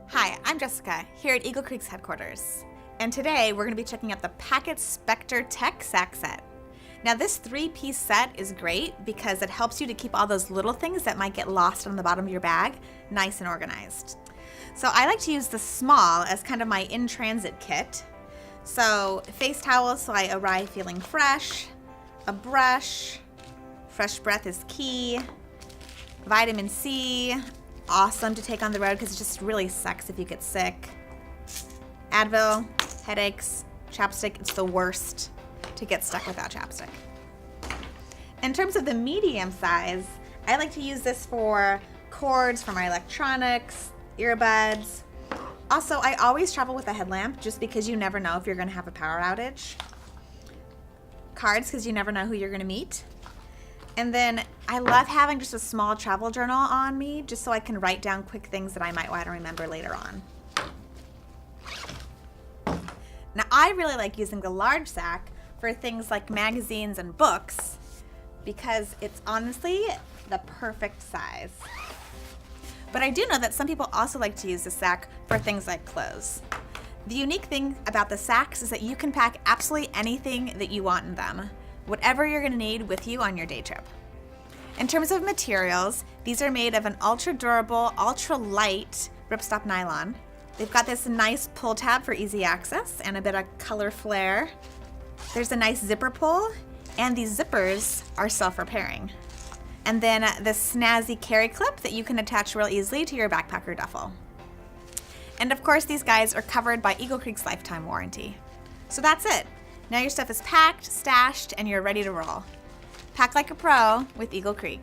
Hi, I'm Jessica, here at Eagle Creek's headquarters. And today we're going to be checking out the Packet Specter Tech Sack Set. Now this 3-piece set is great because it helps you to keep all those little things that might get lost on the bottom of your bag nice and organized. So I like to use the small as kind of my in-transit kit. So face towels so I arrive feeling fresh, a brush, fresh breath is key, vitamin C, awesome to take on the road because it just really sucks if you get sick. Advil, headaches, chapstick, it's the worst to get stuck without chapstick. In terms of the medium size, I like to use this for cords for my electronics, earbuds. Also, I always travel with a headlamp just because you never know if you're going to have a power outage. Cards because you never know who you're going to meet. And then I love having just a small travel journal on me just so I can write down quick things that I might want to remember later on. Now I really like using the large sack for things like magazines and books because it's honestly the perfect size. But I do know that some people also like to use the sack for things like clothes. The unique thing about the sacks is that you can pack absolutely anything that you want in them, whatever you're going to need with you on your day trip. In terms of materials, these are made of an ultra durable, ultra light ripstop nylon. They've got this nice pull tab for easy access and a bit of color flare. There's a nice zipper pull, and these zippers are self-repairing. And then this snazzy carry clip that you can attach real easily to your backpack or duffel. And of course, these guys are covered by Eagle Creek's lifetime warranty. So that's it. Now your stuff is packed, stashed, and you're ready to roll. Pack like a pro with Eagle Creek.